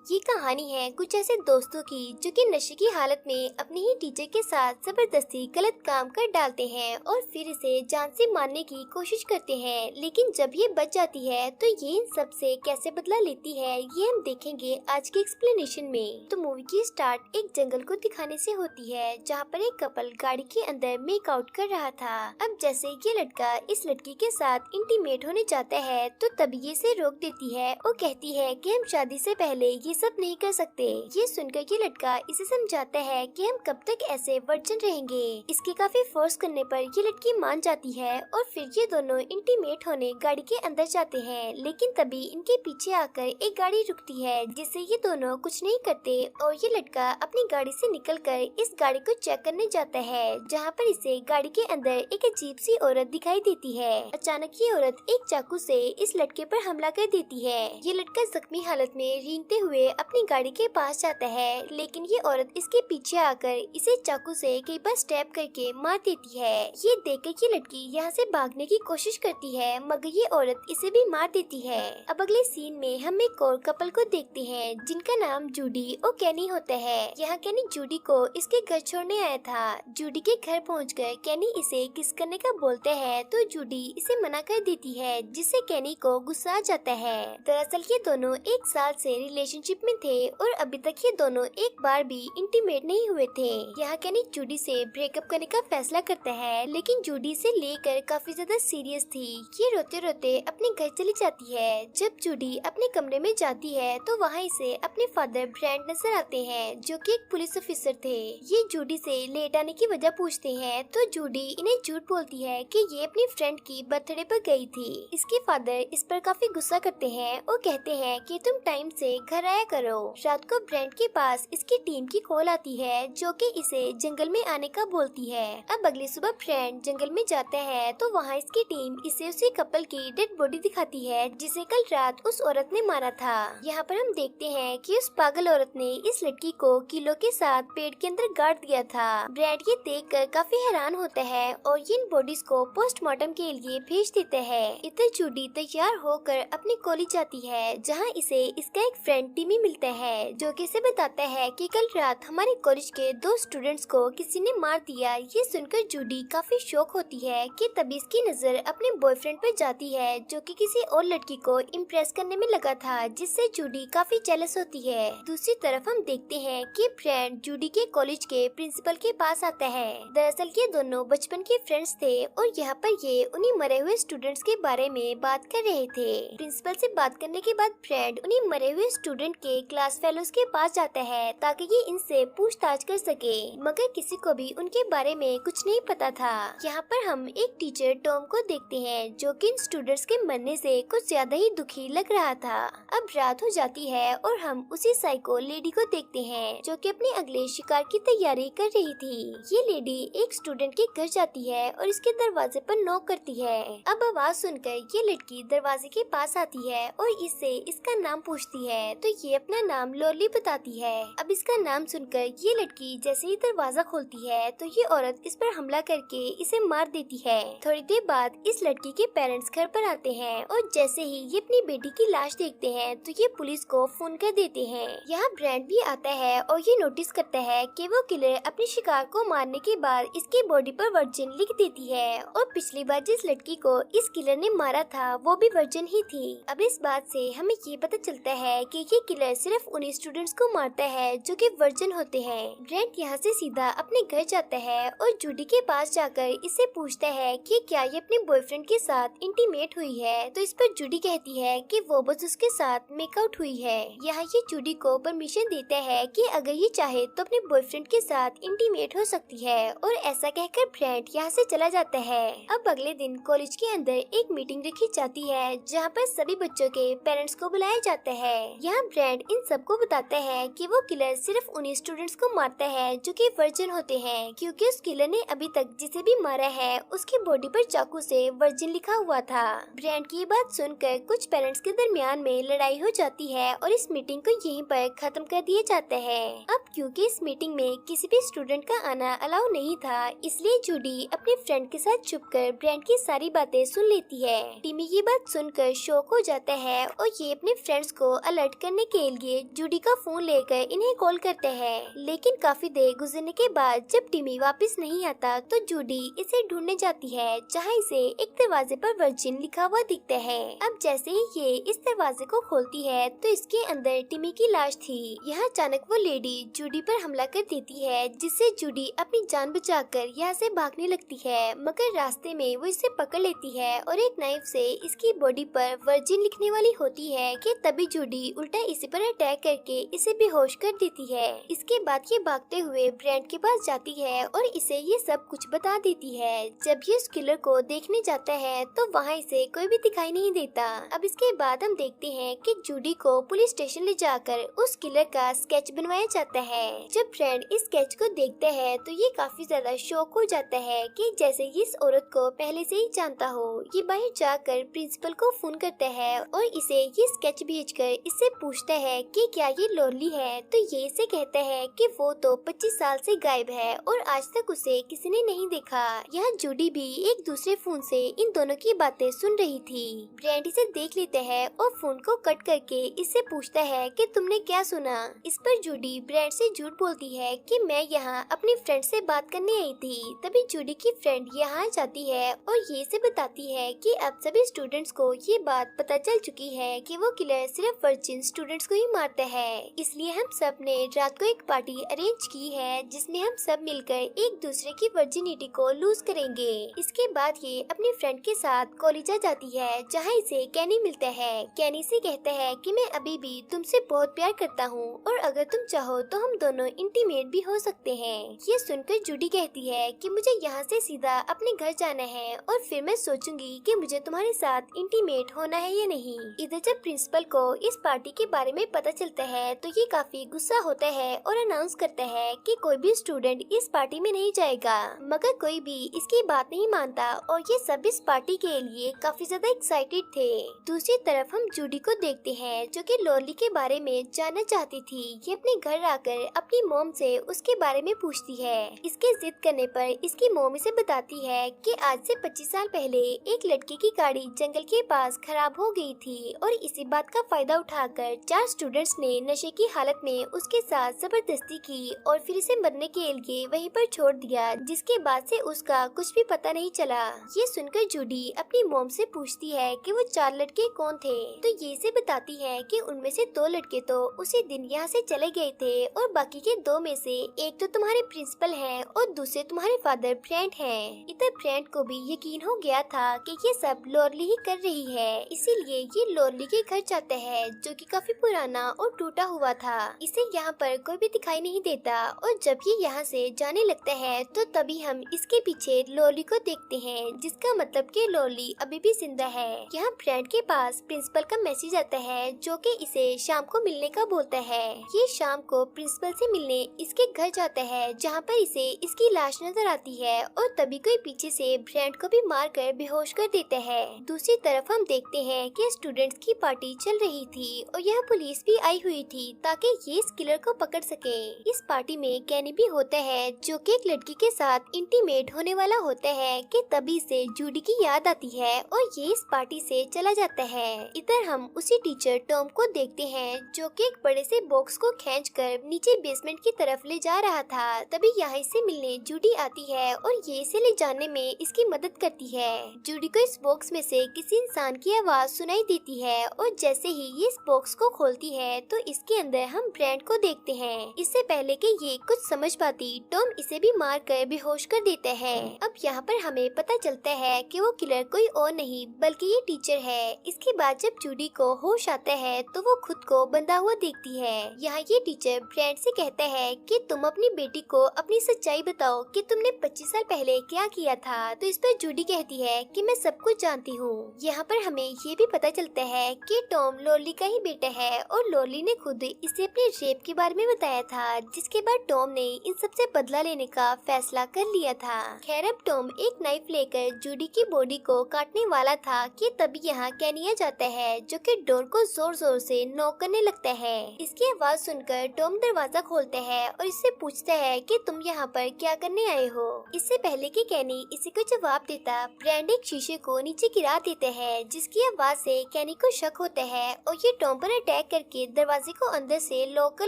ये कहानी है कुछ ऐसे दोस्तों की जो कि नशे की हालत में अपने ही टीचर के साथ जबरदस्ती गलत काम कर डालते हैं और फिर इसे जान से मारने की कोशिश करते हैं, लेकिन जब ये बच जाती है तो ये इन सब से कैसे बदला लेती है ये हम देखेंगे आज के एक्सप्लेनेशन में। तो मूवी की स्टार्ट एक जंगल को दिखाने से होती है जहाँ पर एक कपल गाड़ी के अंदर मेक आउट कर रहा था। अब जैसे ये लड़का इस लड़की के साथ इंटीमेट होने जाता है तो तभी ये इसे रोक देती है और कहती है कि हम शादी से पहले ये सब नहीं कर सकते। ये सुनकर ये लड़का इसे समझाता है कि हम कब तक ऐसे वर्जिन रहेंगे। इसके काफी फोर्स करने पर ये लड़की मान जाती है और फिर ये दोनों इंटीमेट होने गाड़ी के अंदर जाते हैं, लेकिन तभी इनके पीछे आकर एक गाड़ी रुकती है जिससे ये दोनों कुछ नहीं करते और ये लड़का अपनी गाड़ी से निकलकर इस गाड़ी को चेक करने जाता है जहाँ पर इसे गाड़ी के अंदर एक अजीब सी औरत दिखाई देती है। अचानक ये औरत एक चाकू से इस लड़के पर हमला कर देती है। ये लड़का जख्मी हालत में रेंगते हुए अपनी गाड़ी के पास जाता है, लेकिन ये औरत इसके पीछे आकर इसे चाकू से कई बार स्टैब करके मार देती है। ये देखकर ये लड़की यहाँ से भागने की कोशिश करती है मगर ये औरत इसे भी मार देती है। अब अगले सीन में हम एक और कपल को देखते हैं जिनका नाम जूडी और कैनी होता है। यहाँ कैनी जूडी को इसके घर छोड़ने आया था। जूडी के घर पहुंचकर कैनी इसे किस करने का बोलते हैं तो जूडी इसे मना कर देती है जिससे कैनी को गुस्सा आ जाता है। दरअसल ये दोनों एक साल से रिलेशनशिप में थे और अभी तक ये दोनों एक बार भी इंटीमेट नहीं हुए थे। यहाँ कैनी जूडी से ब्रेकअप करने का फैसला करता है, लेकिन जूडी से लेकर काफी ज्यादा सीरियस थी। ये रोते रोते अपने घर चली जाती है। जब जूडी अपने कमरे में जाती है तो वहाँ इसे अपने फादर ब्रांड नजर आते हैं जो कि एक पुलिस ऑफिसर थे। ये जूडी से लेट आने की वजह पूछते हैं तो जूडी इन्हें झूठ बोलती है कि ये अपनी फ्रेंड की बर्थडे पर गई थी। इसके फादर इस पर काफी गुस्सा करते हैं और कहते हैं कि तुम टाइम से घर आया करो। रात को ब्रांड के पास इसकी टीम की कॉल आती है जो कि इसे जंगल में आने का बोलती है। अब अगली सुबह ब्रांड जंगल में जाता है तो वहाँ इसकी टीम इसे उसी कपल की डेड बॉडी दिखाती है जिसे कल रात उस औरत ने मारा था। यहाँ पर हम देखते हैं कि उस पागल औरत ने इस लड़की को किलो के साथ पेड़ के अंदर गाड़ दिया था। ब्रांड ये देखकर काफी हैरान होता है और इन बॉडीज को पोस्टमार्टम के लिए भेज देता है। इधर जूडी तैयार होकर अपनी कॉलेज जाती है जहाँ इसे इसका एक फ्रेंड टिमी मिलता है जो कि इसे बताता है कि कल रात हमारे कॉलेज के 2 स्टूडेंट्स को किसी ने मार दिया। ये सुनकर जूडी काफी शॉक होती है कि तभी इसकी नजर अपने बॉयफ्रेंड पर जाती है जो कि किसी और लड़की को इम्प्रेस करने में लगा था, जिससे जूडी काफी जेलस होती है। दूसरी तरफ हम देखते हैं कि फ्रेंड जूडी के कॉलेज के प्रिंसिपल के पास आता है। दरअसल ये दोनों बचपन के फ्रेंड्स थे और यहाँ पर ये उन्हीं मरे हुए स्टूडेंट्स के बारे में बात कर रहे थे। प्रिंसिपल से बात करने के बाद फ्रेंड उन्हीं मरे हुए स्टूडेंट के क्लास फेलोज के पास जाता है ताकि ये इनसे पूछताछ कर सके, मगर किसी को भी उनके बारे में कुछ नहीं पता था। यहाँ पर हम एक टीचर टॉम को देखते हैं जो कि इन स्टूडेंट्स के मरने से कुछ ज्यादा ही दुखी लग रहा था। अब रात हो जाती है और हम उसी साइको लेडी को देखते हैं जो कि अपने अगले शिकार की तैयारी कर रही थी। ये लेडी एक स्टूडेंट के घर जाती है और इसके दरवाजे पर नॉक करती है। अब आवाज सुनकर ये लड़की दरवाजे के पास आती है और इससे इसका नाम पूछती है तो ये अपना नाम लोली बताती है। अब इसका नाम सुनकर ये लड़की जैसे ही दरवाजा खोलती है तो ये औरत इस पर हमला करके इसे मार देती है। थोड़ी देर बाद इस लड़की के पेरेंट्स घर पर आते हैं और जैसे ही ये अपनी बेटी की लाश देखते हैं तो ये पुलिस को फोन कर देते हैं। यहाँ ब्रांड भी आता है और ये नोटिस करता है कि वो किलर अपने शिकार को मारने के बाद इसकी बॉडी पर वर्जिन लिख देती है और पिछली बार जिस लड़की को इस किलर ने मारा था वो भी वर्जिन ही थी। अब इस बात से हमें ये पता चलता है कि ये किलर सिर्फ उन्हीं स्टूडेंट्स को मारता है जो कि वर्जिन होते हैं। ब्रेंट यहाँ से सीधा अपने घर जाता है और जूडी के पास जाकर इससे पूछता है कि क्या ये अपने बॉयफ्रेंड के साथ इंटीमेट हुई है, तो इस पर जूडी कहती है कि वो बस उसके साथ मेकआउट हुई है। यहाँ ये जूडी को परमिशन देता है कि अगर ये चाहे तो अपने बॉयफ्रेंड के साथ इंटीमेट हो सकती है और ऐसा कहकर ब्रेंट यहाँ से चला जाता है। अब अगले दिन कॉलेज के अंदर एक मीटिंग रखी जाती है जहाँ पर सभी बच्चों के पेरेंट्स को बुलाया जाता है। यहाँ ब्रेंट इन सबको बताता है कि वो किलर सिर्फ उन्हीं स्टूडेंट्स को मारता है जो कि वर्जिन होते हैं, क्योंकि उस किलर ने अभी तक जिसे भी मारा है उसकी बॉडी पर चाकू से वर्जिन लिखा हुआ था। ब्रेंट की बात सुनकर कुछ पेरेंट्स के दरमियान में लड़ाई हो जाती है और इस मीटिंग को यहीं पर खत्म कर दिया जाता है। अब क्योंकि इस मीटिंग में किसी भी स्टूडेंट का आना अलाउ नहीं था, इसलिए जूडी अपने फ्रेंड के साथ छुपकर ब्रेंट की सारी बातें सुन लेती है। टिमी ये बात सुनकर शॉक हो जाता है और ये अपने फ्रेंड्स को अलर्ट करने के लिए जूडी का फोन लेकर इन्हें कॉल करते हैं। लेकिन काफी देर गुजरने के बाद जब टिमी वापस नहीं आता तो जूडी इसे ढूंढने जाती है, जहाँ इसे एक दरवाजे पर वर्जिन लिखा हुआ दिखता है। अब जैसे ही ये इस दरवाजे को खोलती है तो इसके अंदर टिमी की लाश थी। यहाँ अचानक वो लेडी जूडी पर हमला कर देती है, जिससे जूडी अपनी जान बचाकर यहाँ से भागने लगती है, मगर रास्ते में वो इसे पकड़ लेती है और एक नाइफ से इसकी बॉडी पर वर्जिन लिखने वाली होती है कि तभी जूडी उल्टा इसी पर अटैक करके इसे बेहोश कर देती है। इसके बाद ये भागते हुए ब्रेंट के पास जाती है और इसे ये सब कुछ बता देती है। जब ये उस किलर को देखने जाता है तो वहाँ इसे कोई भी दिखाई नहीं देता। अब इसके बाद हम देखते हैं कि जूडी को पुलिस स्टेशन ले जाकर उस किलर का स्केच बनवाया जाता है। जब ब्रेंट इस स्केच को देखता है तो ये काफी ज्यादा शॉक हो जाता है कि जैसे ये इस औरत को पहले से ही जानता हो। ये बाहर जाकर प्रिंसिपल को फोन करता है और इसे ये स्केच भेजकर इससे पूछता है कि क्या ये लोरली है, तो ये इसे कहता है कि वो तो 25 साल से गायब है और आज तक उसे किसी ने नहीं देखा। यहाँ जूडी भी एक दूसरे फोन से इन दोनों की बातें सुन रही थी। ब्रेंट इसे देख लेता है और फोन को कट करके इससे पूछता है कि तुमने क्या सुना। इस पर जूडी ब्रेंट से झूठ बोलती है कि मैं यहाँ अपनी फ्रेंड से बात करने आई थी। तभी जूडी की फ्रेंड यहाँ जाती है और ये इसे बताती है कि अब सभी स्टूडेंट्स को ये बात पता चल चुकी है कि वो किलर सिर्फ वर्जिन स्टूडेंट्स को ही मारता है। इसलिए हम सब ने रात को एक पार्टी अरेंज की है जिसमें हम सब मिलकर एक दूसरे की वर्जिनिटी को लूज करेंगे। इसके बाद ये अपनी फ्रेंड के साथ कॉलेज जाती है, जहाँ इसे कैनी मिलता है। कैनी से कहता है कि मैं अभी भी तुमसे बहुत प्यार करता हूँ और अगर तुम चाहो तो हम दोनों इंटीमेट भी हो सकते हैं। ये सुनकर जूडी कहती है कि मुझे यहाँ से सीधा अपने घर जाना है और फिर मैं सोचूंगी कि मुझे तुम्हारे साथ इंटीमेट होना है या नहीं। इधर जब प्रिंसिपल को इस पार्टी के बारे में पता चलता है तो ये काफी गुस्सा होता है और अनाउंस करता है कि कोई भी स्टूडेंट इस पार्टी में नहीं जाएगा, मगर कोई भी इसकी बात नहीं मानता और ये सब इस पार्टी के लिए काफी ज्यादा एक्साइटेड थे। दूसरी तरफ हम जूडी को देखते हैं जो कि लोरली के बारे में जानना चाहती थी। ये अपने घर आकर अपनी मॉम से उसके बारे में पूछती है। इसके जिद करने पर इसकी मॉम इसे बताती है कि आज से 25 साल पहले एक लड़के की गाड़ी जंगल के पास खराब हो गई थी और इसी बात का फायदा उठाकर 4 स्टूडेंट्स ने नशे की हालत में उसके साथ जबरदस्ती की और फिर इसे मरने के लिए वहीं पर छोड़ दिया, जिसके बाद से उसका कुछ भी पता नहीं चला। ये सुनकर जूडी अपनी मॉम से पूछती है कि वो 4 लड़के कौन थे, तो ये इसे बताती है कि उनमें से 2 लड़के तो उसी दिन यहाँ से चले गए थे और बाकी के 2 में से एक तो तुम्हारे प्रिंसिपल हैं और दूसरे तुम्हारे फादर ब्रेंट हैं। इधर ब्रेंट को भी यकीन हो गया था कि ये सब लोरली ही कर रही है, इसीलिए ये लोरली के घर जाता है जो कि काफी पुराना और टूटा हुआ था। इसे यहाँ पर कोई भी दिखाई नहीं देता और जब ये यहाँ से जाने लगता है तो तभी हम इसके पीछे लोरली को देखते हैं, जिसका मतलब कि लोरली अभी भी जिंदा है। यहाँ ब्रेंट के पास प्रिंसिपल का मैसेज आता है जो कि इसे शाम को मिलने का बोलता है। ये शाम को प्रिंसिपल से मिलने इसके घर जाता है, जहाँ पर इसे इसकी लाश नजर आती है और तभी कोई पीछे से ब्रेंट को भी मार कर बेहोश कर देता है। दूसरी तरफ हम देखते हैं कि स्टूडेंट्स की पार्टी चल रही थी और यहाँ पुलिस भी आई हुई थी ताकि ये इस किलर को पकड़ सके। इस पार्टी में कैनी भी होता है जो कि एक लड़की के साथ इंटीमेट होने वाला होता है कि तभी से जूडी की याद आती है और ये इस पार्टी से चला जाता है। इधर हम उसी टीचर टॉम को देखते हैं जो कि एक बड़े से बॉक्स को खींचकर नीचे बेसमेंट की तरफ ले जा रहा था। तभी यहाँ से मिलने जूडी आती है और ये इसे ले जाने में इसकी मदद करती है। जूडी को इस बॉक्स में से किसी इंसान की आवाज सुनाई देती है और जैसे ही ये इस बॉक्स को खोलती है तो इसके अंदर हम ब्रेंट को देखते हैं। इससे पहले कि ये कुछ समझ पाती टॉम इसे भी मार कर बेहोश कर देता है। अब यहाँ पर हमें पता चलता है कि वो किलर कोई और नहीं बल्कि ये टीचर है। इसके बाद जब जूडी को होश आता है तो वो खुद को बंधा हुआ देखती है। यहाँ ये टीचर ब्रेंट से कहता है कि तुम अपनी बेटी को अपनी सच्चाई बताओ कि तुमने 25 साल पहले क्या किया था। तो इस पर जूडी कहती है कि मैं सब कुछ जानती हूँ। यहाँ पर हमें ये भी पता चलता है कि टॉम लोरली का ही बेटा है और लोरली ने खुद इसे अपने रेप के बारे में बताया था, जिसके बाद टॉम ने इन सबसे बदला लेने का फैसला कर लिया था। खैर अब टॉम एक नाइफ लेकर जूडी की बॉडी को काटने वाला था कि तभी यहाँ कैनिया जाता है जो कि डोर को जोर जोर से नॉक करने लगता है। इसकी आवाज सुनकर टॉम दरवाजा खोलता है और इससे पूछता है कि तुम यहाँ पर क्या करने आए हो। इससे पहले कि कैनी इसी को जवाब देता, ब्रेंट एक शीशे को नीचे गिरा देते हैं, जिसकी आवाज से कैनी को शक होता है और ये टॉम पर अटैक हैक करके दरवाजे को अंदर से लॉक कर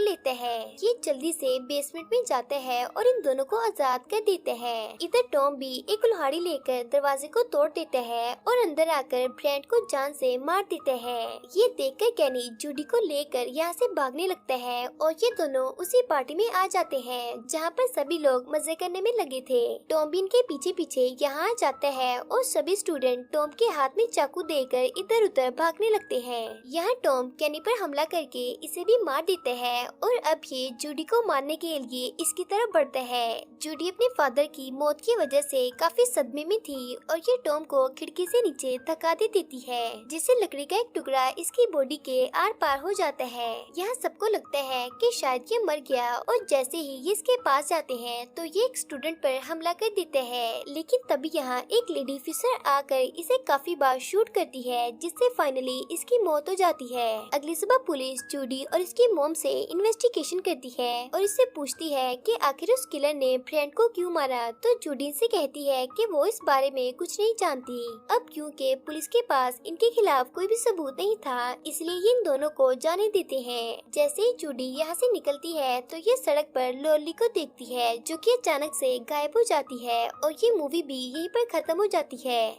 लेता है। ये जल्दी से बेसमेंट में जाता है और इन दोनों को आजाद कर देता है। इधर टॉम भी एक कुल्हाड़ी लेकर दरवाजे को तोड़ देता है और अंदर आकर ब्रेंट को जान से मार देता है। ये देखकर केनी जूडी को लेकर यहाँ से भागने लगता है और ये दोनों उसी पार्टी में आ जाते हैं जहाँ पर सभी लोग मजे करने में लगे थे। टॉम भी इनके पीछे पीछे यहाँ आ जाता है और सभी स्टूडेंट टॉम के हाथ में चाकू देकर इधर उधर भागने लगते हैं। यहाँ टॉम केनी पर हमला करके इसे भी मार देता है और अब ये जूडी को मारने के लिए इसकी तरफ बढ़ता है। जूडी अपने फादर की मौत की वजह से काफी सदमे में थी और ये टॉम को खिड़की से नीचे धक्का दे देती है, जिससे लकड़ी का एक टुकड़ा इसकी बॉडी के आर पार हो जाता है। यहाँ सबको लगता है कि शायद ये मर गया और जैसे ही ये इसके पास जाते हैं तो ये एक स्टूडेंट पर हमला कर देते हैं, लेकिन तभी यहाँ एक लेडी ऑफिसर आकर इसे काफी बार शूट करती है, जिससे फाइनली इसकी मौत हो जाती है। अगली सुबह पुलिस जूडी और इसकी मॉम से इन्वेस्टिगेशन करती है और इससे पूछती है कि आखिर उस किलर ने फ्रेंड को क्यों मारा, तो जूडी से कहती है कि वो इस बारे में कुछ नहीं जानती। अब क्योंकि पुलिस के पास इनके खिलाफ कोई भी सबूत नहीं था, इसलिए ये इन दोनों को जाने देते हैं। जैसे ही जूडी यहाँ से निकलती है तो ये सड़क पर लॉली को देखती है, जो कि अचानक से गायब हो जाती है और ये मूवी भी यहीं पर खत्म हो जाती है।